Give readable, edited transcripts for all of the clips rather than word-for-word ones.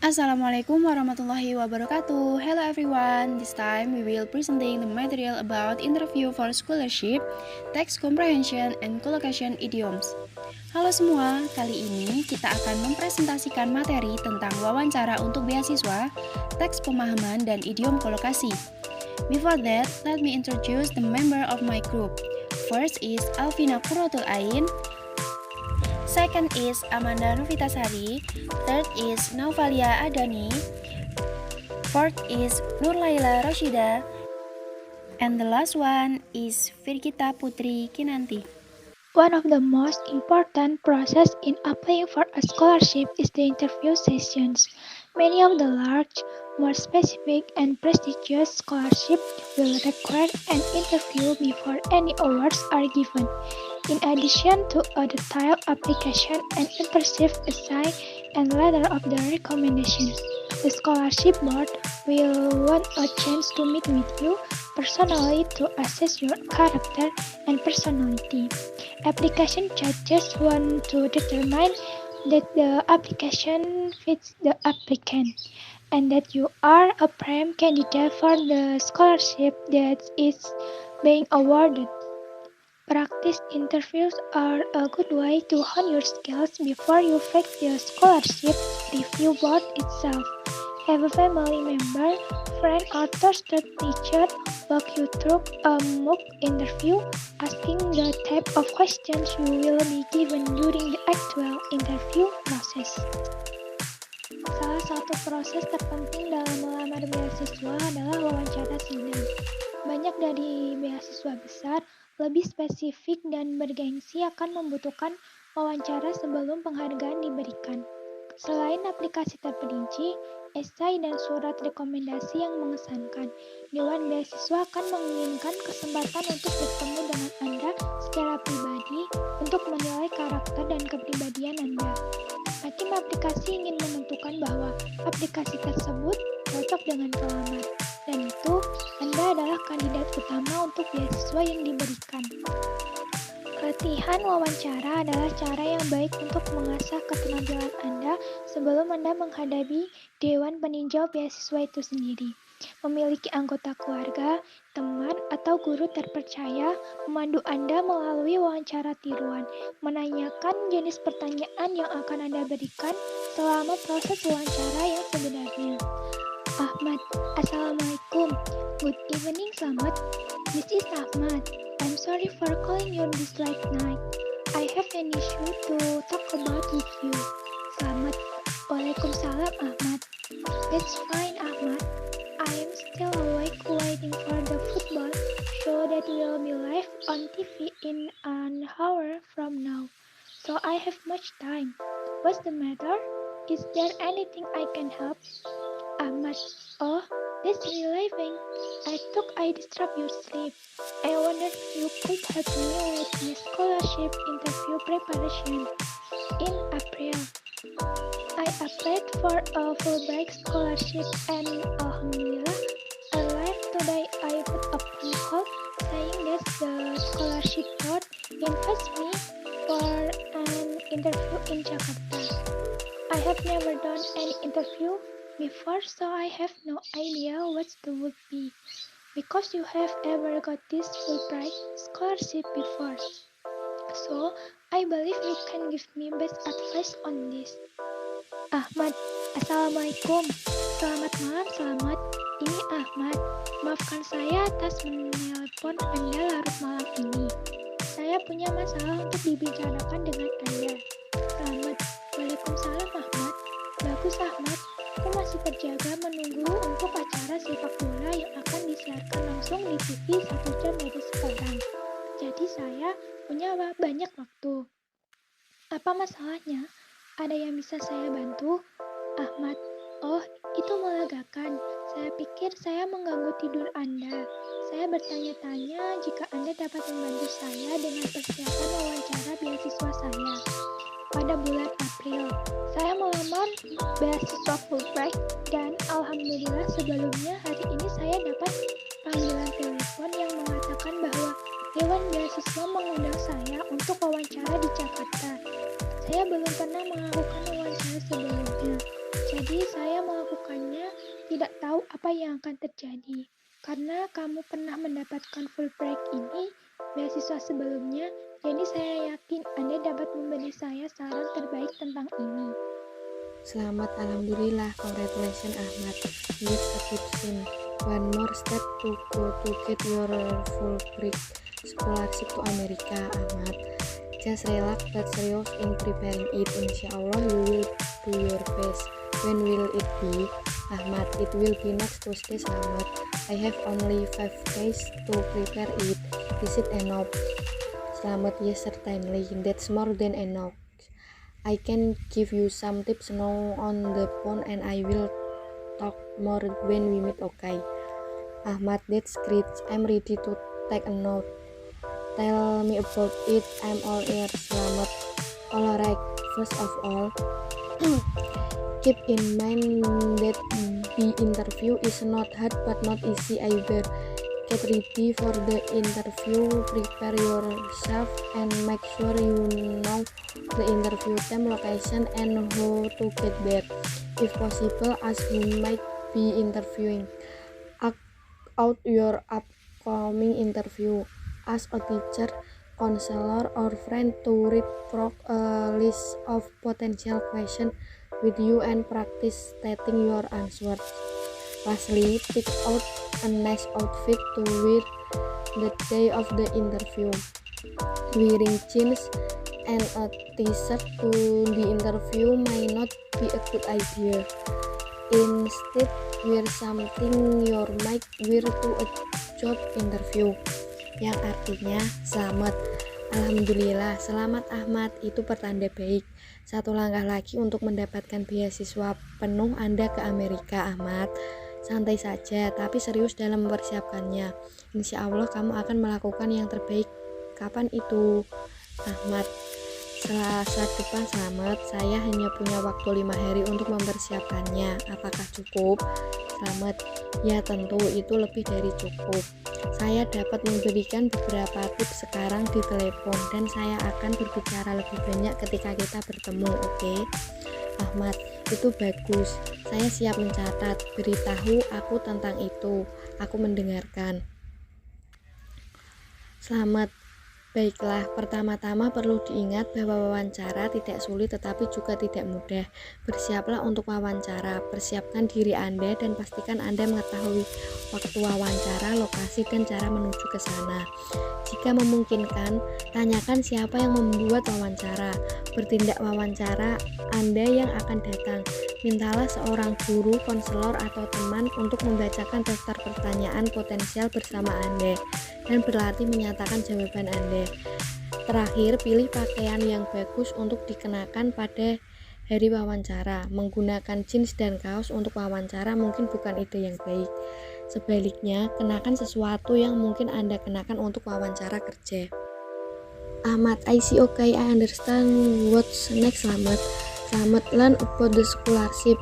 Assalamualaikum warahmatullahi wabarakatuh. Hello everyone. This time we will presenting the material about interview for scholarship, text comprehension, and collocation idioms. Halo semua, kali ini kita akan mempresentasikan materi tentang wawancara untuk beasiswa, teks pemahaman, dan idiom kolokasi. Before that, let me introduce the member of my group. First is Alvina Qurratul Ain. Second is Amanda Novitasari. Third is Naufalia Adani. Fourth is Nurlaila Roshida. And the last one is Virgita Putri Kinanti. One of the most important process in applying for a scholarship is the interview sessions. Many of the large, more specific and prestigious scholarships will require an interview before any awards are given. In addition to a detailed application and internship essay and letter of the recommendations, the scholarship board will want a chance to meet with you personally to assess your character and personality. Application judges want to determine that the application fits the applicant and that you are a prime candidate for the scholarship that is being awarded. Practice interviews are a good way to hone your skills before you face the scholarship review board itself. Have a family member, friend, or trusted teacher walk you through a mock interview, asking the type of questions you will be given during the actual interview process. Salah satu proses terpenting dalam melamar beasiswa adalah wawancara sidang. Banyak dari beasiswa besar lebih spesifik dan bergengsi akan membutuhkan wawancara sebelum penghargaan diberikan. Selain aplikasi terperinci, esai dan surat rekomendasi yang mengesankan, Dewan Beasiswa akan menginginkan kesempatan untuk bertemu dengan Anda secara pribadi untuk menilai karakter dan kepribadian Anda. Hakim aplikasi ingin menentukan bahwa aplikasi tersebut cocok dengan pelamar, dan itu Anda adalah kandidat utama untuk beasiswa yang diberikan. Latihan wawancara adalah cara yang baik untuk mengasah keterampilan Anda sebelum Anda menghadapi Dewan Peninjau Beasiswa itu sendiri. Memiliki anggota keluarga, teman, atau guru terpercaya memandu Anda melalui wawancara tiruan, menanyakan jenis pertanyaan yang akan Anda berikan selama proses wawancara yang sebenarnya. Ahmad, Assalamualaikum. Good evening, Slamet. This is Ahmad. I'm sorry for calling you this late night. I have an issue to talk about with you. Slamet. Waalaikumsalam, Ahmad. That's fine, Ahmad. I am still awake waiting for the football show that will be live on TV in an hour from now. So I have much time. What's the matter? Is there anything I can help? Ahmad. Oh, that's relieving. I thought I disturbed your sleep. I wonder if you could help me with my scholarship interview preparation. In April, I applied for a Fulbright scholarship and Alhamdulillah, earlier today I got a phone call saying that the scholarship board invites me for an interview in Jakarta. I have never done any interview before, so I have no idea what it would be. Because you have ever got this Fulbright scholarship before, so I believe you can give me best advice on this. Ahmad, Assalamualaikum. Selamat malam, Selamat. Ini Ahmad. Maafkan saya atas menelpon Anda larut malam ini. Saya punya masalah untuk dibicarakan dengan Anda. Selamat. Waalaikumsalam, Ahmad. Bagus, Ahmad. Aku masih terjaga menunggu untuk acara sepak bola yang akan disiarkan langsung di TV 1 jam dari sekarang. Jadi saya punya banyak waktu. Apa masalahnya? Ada yang bisa saya bantu? Ahmad. Oh, itu melegakan. Saya pikir saya mengganggu tidur Anda. Saya bertanya-tanya jika Anda dapat membantu saya dengan persiapan wawancara beasiswa saya. Pada bulan April, saya melamar beasiswa Fulbright dan alhamdulillah sebelumnya hari ini saya dapat panggilan telepon yang mengatakan bahwa Dewan Beasiswa mengundang saya untuk wawancara di Jakarta. Saya belum pernah melakukan wawancara sebelumnya, jadi saya tidak tahu apa yang akan terjadi. Karena kamu pernah mendapatkan Fulbright ini, beasiswa sebelumnya, jadi saya yakin Anda dapat memberi saya saran terbaik tentang ini. Selamat, alhamdulillah, congratulations Ahmad. That's a good thing. One more step to go to get your Fulbright scholarship to America, Ahmad. Just relax but serious in preparing it. Insyaallah you will do your best. When will it be? Ahmad, it will be next Tuesday. Selamat. I have only 5 days to prepare it. Is it enough? Selamat, yes certainly. That's more than enough. I can give you some tips now on the phone and I will talk more when we meet, okay? Ahmad, that's great. I'm ready to take a note. Tell me about it. I'm all ears. Selamat. Alright, first of all, keep in mind that the interview is not hard but not easy either. Get ready for the interview, prepare yourself and make sure you know the interview time, location and how to get there. If possible, ask who might be interviewing. Act out your upcoming interview. Ask a teacher, counselor or friend to read a list of potential questions with you and practice stating your answers. Lastly, pick out a nice outfit to wear the day of the interview. Wearing jeans and a t-shirt to the interview may not be a good idea. Instead, wear something you might wear to a job interview. Yang artinya, selamat. Alhamdulillah, selamat Ahmad, itu pertanda baik. Satu langkah lagi untuk mendapatkan beasiswa penuh Anda ke Amerika, Ahmad. Santai saja, tapi serius dalam mempersiapkannya. Insya Allah kamu akan melakukan yang terbaik. Kapan itu, Ahmad? Selasa depan. Selamat, saya hanya punya waktu 5 hari untuk mempersiapkannya. Apakah cukup? Selamat, ya tentu itu lebih dari cukup. Saya dapat memberikan beberapa tips sekarang di telepon dan saya akan berbicara lebih banyak ketika kita bertemu, oke? Ahmad, itu bagus. Saya siap mencatat. Beritahu aku tentang itu. Aku mendengarkan. Selamat. Baiklah, pertama-tama perlu diingat bahwa wawancara tidak sulit tetapi juga tidak mudah. Bersiaplah untuk wawancara, persiapkan diri Anda dan pastikan Anda mengetahui waktu wawancara, lokasi, dan cara menuju ke sana. Jika memungkinkan, tanyakan siapa yang membuat wawancara. Bertindak wawancara Anda yang akan datang. Mintalah seorang guru, konselor, atau teman untuk membacakan daftar pertanyaan potensial bersama Anda dan berlatih menyatakan jawaban Anda. Terakhir, pilih pakaian yang bagus untuk dikenakan pada hari wawancara. Menggunakan jeans dan kaos untuk wawancara mungkin bukan ide yang baik. Sebaliknya, kenakan sesuatu yang mungkin Anda kenakan untuk wawancara kerja. Ahmad, I see, okay, I understand. What's next, Selamat? Selamat, learn about the scholarship.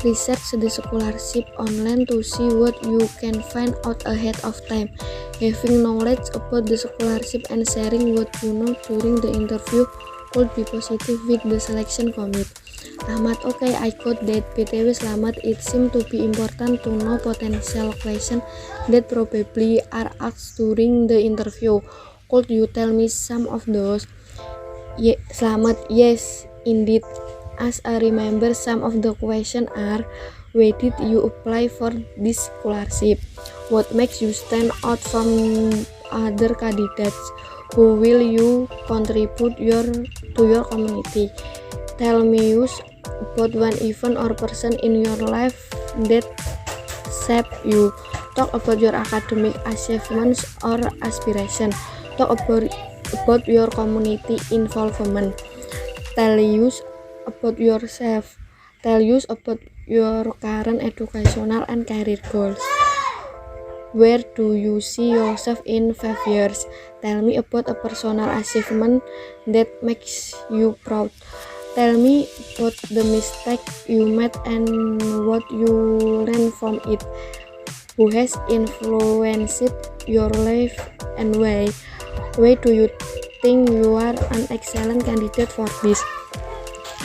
Research the scholarship online to see what you can find out ahead of time. Having knowledge about the scholarship and sharing what you know during the interview could be positive with the selection committee. Ahmad, okay, I got that. BTW Selamat, it seems to be important to know potential questions that probably are asked during the interview. Could you tell me some of those? Selamat, yes, indeed. As I remember, some of the questions are: why did you apply for this scholarship? What makes you stand out from other candidates? Who will you contribute to your community? Tell me about one event or person in your life that shaped you. Talk about your academic achievements or aspirations. Talk about your community involvement. Tell us about yourself. Tell us about your current educational and career goals. Where do you see yourself in 5 years? Tell me about a personal achievement that makes you proud. Tell me about the mistake you made and what you learned from it. Who has influenced your life and why? Why do you think you are an excellent candidate for this?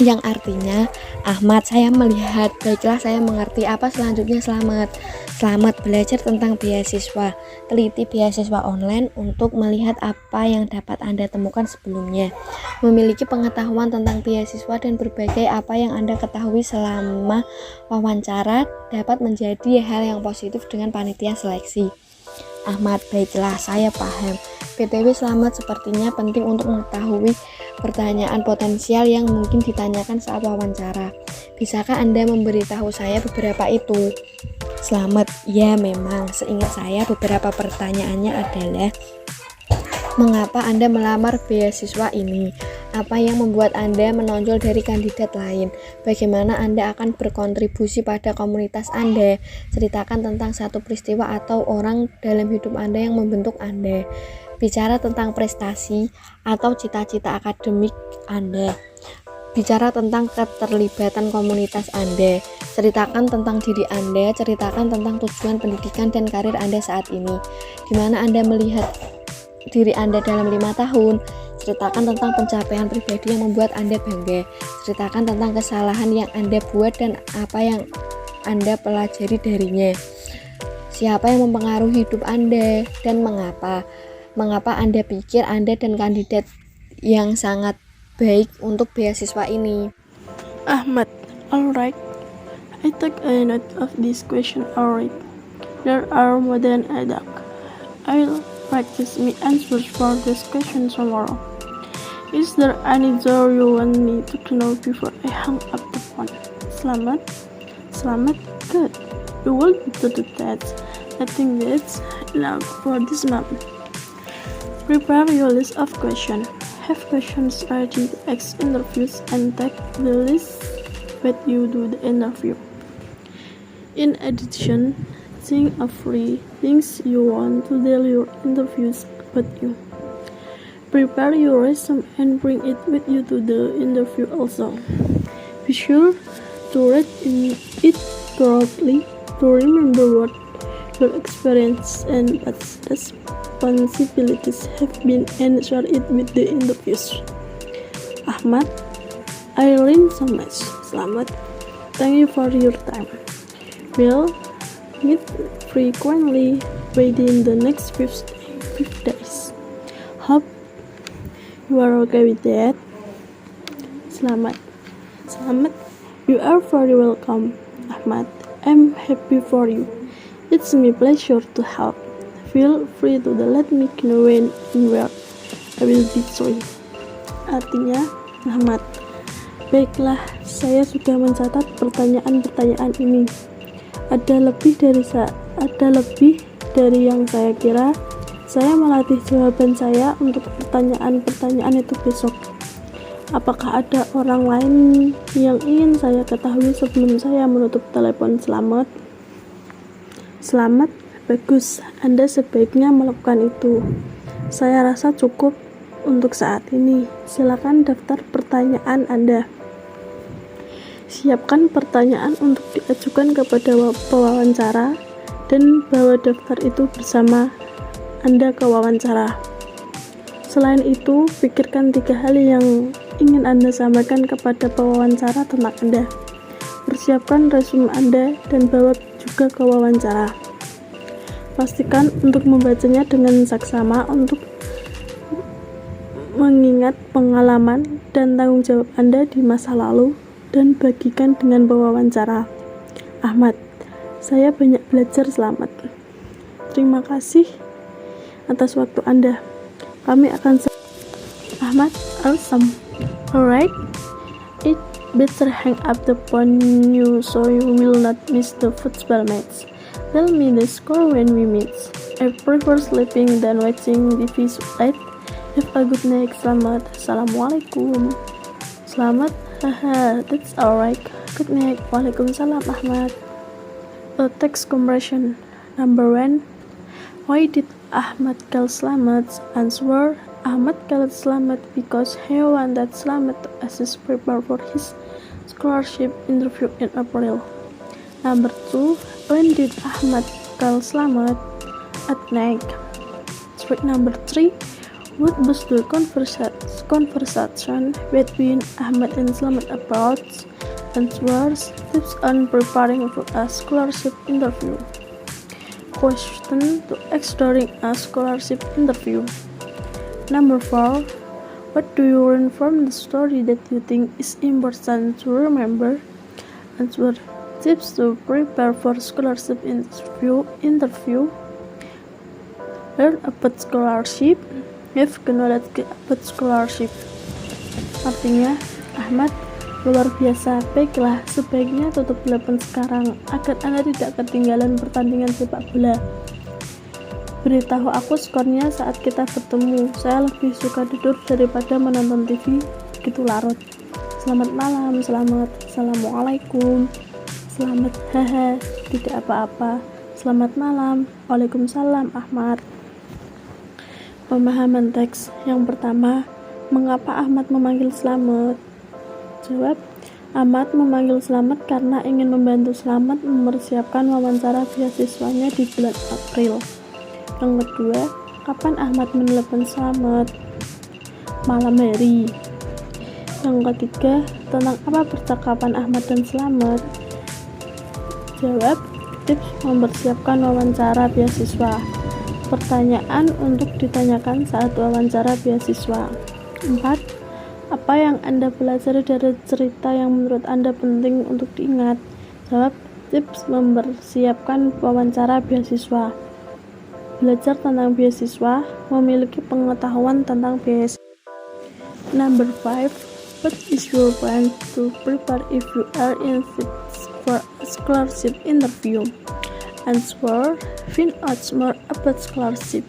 Yang artinya, Ahmad, saya melihat. Baiklah, saya mengerti. Apa selanjutnya? Selamat belajar tentang beasiswa. Teliti beasiswa online untuk melihat apa yang dapat Anda temukan sebelumnya. Memiliki pengetahuan tentang beasiswa dan berbagai apa yang Anda ketahui selama wawancara dapat menjadi hal yang positif dengan panitia seleksi. Ahmad, baiklah, saya paham. BTW, selamat, sepertinya penting untuk mengetahui pertanyaan potensial yang mungkin ditanyakan saat wawancara. Bisakah Anda memberitahu saya beberapa itu? Selamat, ya memang. Seingat saya beberapa pertanyaannya adalah: mengapa Anda melamar beasiswa ini? Apa yang membuat Anda menonjol dari kandidat lain? Bagaimana Anda akan berkontribusi pada komunitas Anda? Ceritakan tentang satu peristiwa atau orang dalam hidup Anda yang membentuk Anda. Bicara tentang prestasi atau cita-cita akademik Anda. Bicara tentang keterlibatan komunitas Anda. Ceritakan tentang diri Anda, ceritakan tentang tujuan pendidikan dan karir Anda saat ini. Di mana Anda melihat diri Anda dalam 5 tahun. Ceritakan tentang pencapaian pribadi yang membuat Anda bangga. Ceritakan tentang kesalahan yang Anda buat dan apa yang Anda pelajari darinya. Siapa yang mempengaruhi hidup Anda dan mengapa? Mengapa Anda pikir Anda dan kandidat yang sangat baik untuk beasiswa ini? Ahmad, alright. I took a note of this question alright. There are more than a duck. I'll practice my answers for this question tomorrow. Is there any door you want me to know before I hang up the phone? Selamat, good. You will be to do that. I think that's enough for this moment. Prepare your list of questions. Have questions ready to ask interviews and take the list when you do the interview. In addition, think of 3 things you want to tell your interviews about you. Prepare your resume and bring it with you to the interview also. Be sure to read it thoroughly to remember what your experience and responsibilities have been and share it with the interviews. Ahmad, I learned so much. Selamat, thank you for your time. We'll meet frequently within the next 5 days. Hope you are okay with that. Selamat, you are very welcome, Ahmad. I'm happy for you. It's my pleasure to help. Feel free to let me know when and where I will be joining. Artinya, Ahmad, baiklah, saya sudah mencatat pertanyaan-pertanyaan ini. Ada lebih dari yang saya kira. Saya melatih jawaban saya untuk pertanyaan-pertanyaan itu besok. Apakah ada orang lain yang ingin saya ketahui sebelum saya menutup telepon? Selamat, bagus. Anda sebaiknya melakukan itu. Saya rasa cukup untuk saat ini. Silakan daftar pertanyaan Anda. Siapkan pertanyaan untuk diajukan kepada pewawancara dan bawa daftar itu bersama Anda ke wawancara. Selain itu, pikirkan 3 hal yang ingin Anda sampaikan kepada pewawancara tentang Anda. Persiapkan resume Anda dan bawa juga ke wawancara. Pastikan untuk membacanya dengan saksama untuk mengingat pengalaman dan tanggung jawab Anda di masa lalu dan bagikan dengan pewawancara. Ahmad, saya banyak belajar. Selamat. Terima kasih atas waktu Anda. Kami akan Ahmad, awesome. Alright, it better hang up the phone you so you will not miss the football match. Tell me the score when we meet. I prefer sleeping than watching TV late. Have a good night. Selamat. Assalamualaikum. Selamat. Haha, that's alright. Good night. Waalaikumsalam, Ahmad. A text compression. Number 1. Why did Ahmad call Slamet? Answer: Ahmad called Slamet because he wanted Slamet to assist prepare for his scholarship interview in April. Number 2. When did Ahmad call Slamet? At night. Trick number 3. What was the conversation between Ahmad and Slamet about? Answers, tips on preparing for a scholarship interview. Question to ask during a scholarship interview. Number 4. What do you learn from the story that you think is important to remember? Answer, tips to prepare for scholarship interview. Learn about scholarship. Have knowledge about scholarship. Artinya, Ahmad, luar biasa. Baiklah, sebaiknya tutup telepon sekarang agar Anda tidak ketinggalan pertandingan sepak bola. Beritahu aku skornya saat kita bertemu. Saya lebih suka tidur daripada menonton TV begitu larut. Selamat malam, selamat, assalamualaikum, selamat, haha, tidak apa-apa, selamat malam, waalaikumsalam, Ahmad. Pemahaman teks yang pertama, mengapa Ahmad memanggil Slamet? Jawab, Ahmad memanggil Slamet karena ingin membantu Slamet mempersiapkan wawancara beasiswanya di bulan April. Yang kedua, kapan Ahmad menelepon Slamet? Malam hari. Yang ketiga, tentang apa percakapan Ahmad dan Slamet? Jawab, tips mempersiapkan wawancara beasiswa. Pertanyaan untuk ditanyakan saat wawancara beasiswa. 4. Apa yang Anda pelajari dari cerita yang menurut Anda penting untuk diingat? Jawab, tips mempersiapkan wawancara beasiswa. Belajar tentang beasiswa, memiliki pengetahuan tentang beasiswa. Number 5. What is your plan to prepare if you are invited for a scholarship interview? Answer, find out more about scholarship.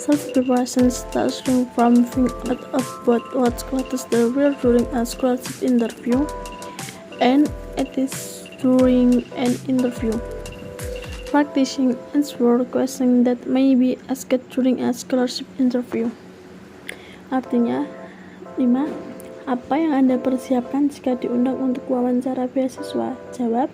Self-preparation starts from finding out about what classes there were during a scholarship interview, and it is during an interview. Practicing answer questions that may be asked during a scholarship interview. Artinya, 5. Apa yang Anda persiapkan jika diundang untuk wawancara beasiswa? Jawab,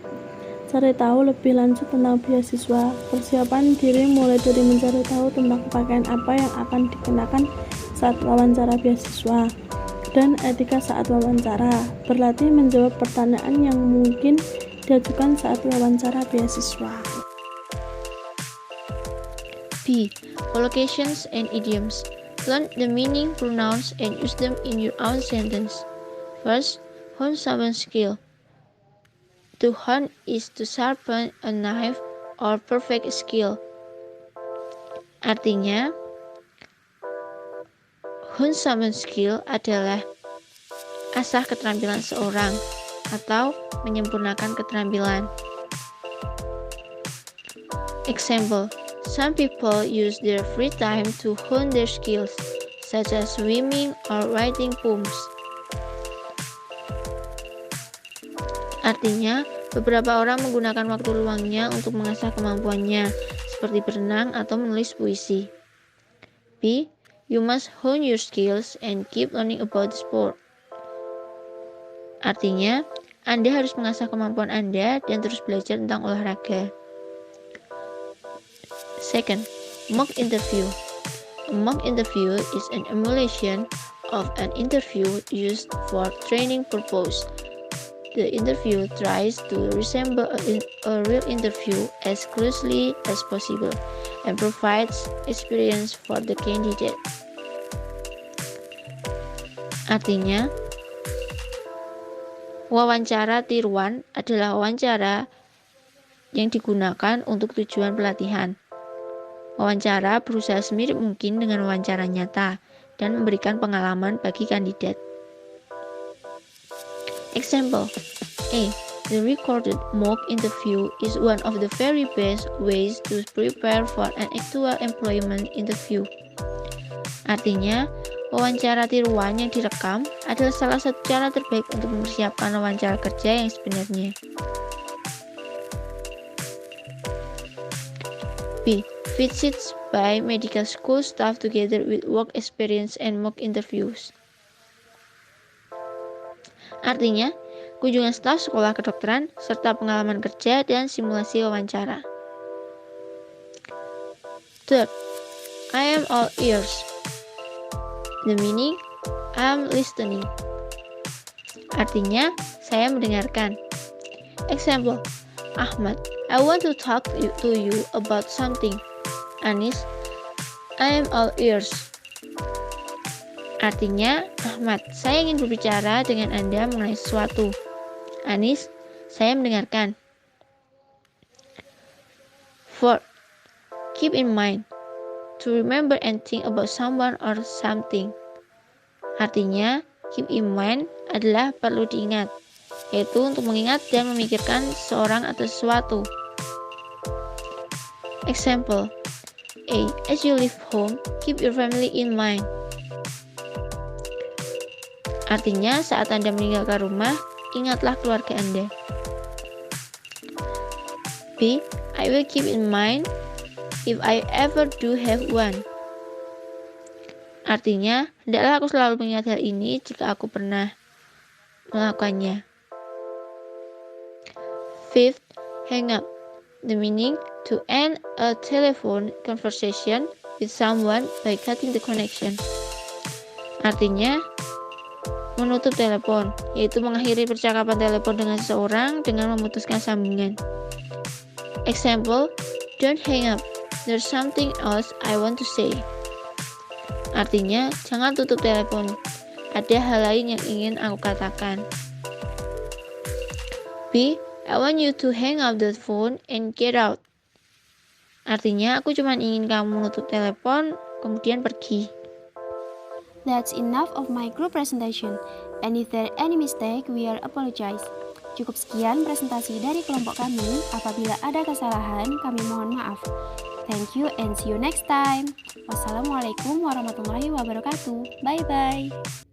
cari tahu lebih lanjut tentang beasiswa. Persiapan diri mulai dari mencari tahu tentang pakaian apa yang akan dikenakan saat wawancara beasiswa dan etika saat wawancara. Berlatih menjawab pertanyaan yang mungkin diajukan saat wawancara beasiswa. B. Collocations and idioms. Learn the meaning, pronouns, and use them in your own sentence. First, hone someone's skill. To hone is to sharpen a knife or perfect skill. Artinya, hone someone's skill adalah asah keterampilan seorang atau menyempurnakan keterampilan. Example, some people use their free time to hone their skills, such as swimming or writing poems. Artinya, beberapa orang menggunakan waktu luangnya untuk mengasah kemampuannya, seperti berenang atau menulis puisi. B. You must hone your skills and keep learning about the sport. Artinya, Anda harus mengasah kemampuan Anda dan terus belajar tentang olahraga. Second, mock interview. A mock interview is an emulation of an interview used for training purpose. The interview tries to resemble a real interview as closely as possible and provides experience for the candidate. Artinya, wawancara tiruan adalah wawancara yang digunakan untuk tujuan pelatihan. Wawancara berusaha semirip mungkin dengan wawancara nyata dan memberikan pengalaman bagi kandidat. Example, A. The recorded mock interview is one of the very best ways to prepare for an actual employment interview. Artinya, wawancara tiruan yang direkam adalah salah satu cara terbaik untuk mempersiapkan wawancara kerja yang sebenarnya. B. Visits by medical school staff together with work experience and mock interviews. Artinya, kunjungan staf sekolah kedokteran serta pengalaman kerja dan simulasi wawancara. Third, I am all ears. The meaning, I am listening. Artinya, saya mendengarkan. Example, Ahmad, I want to talk to you about something. Anis, I am all ears. Artinya, Ahmad, saya ingin berbicara dengan Anda mengenai sesuatu. Anis, saya mendengarkan. 4. Keep in mind, to remember and think about someone or something. Artinya, keep in mind adalah perlu diingat, yaitu untuk mengingat dan memikirkan seseorang atau sesuatu. Example, A. As you leave home, keep your family in mind. Artinya, saat Anda meninggalkan rumah, ingatlah keluarga Anda. B. I will keep in mind if I ever do have one. Artinya, hendaklah aku selalu mengingat hal ini jika aku pernah melakukannya. 5. Hang up. The meaning, to end a telephone conversation with someone by cutting the connection. Artinya, menutup telepon, yaitu mengakhiri percakapan telepon dengan seseorang dengan memutuskan sambungan. Example, don't hang up. There's something else I want to say. Artinya, jangan tutup telepon. Ada hal lain yang ingin aku katakan. B. I want you to hang up the phone and get out. Artinya, aku cuma ingin kamu menutup telepon, kemudian pergi. That's enough of my group presentation. And if there any mistake, we are apologize. Cukup sekian presentasi dari kelompok kami. Apabila ada kesalahan, kami mohon maaf. Thank you and see you next time. Wassalamualaikum warahmatullahi wabarakatuh. Bye-bye.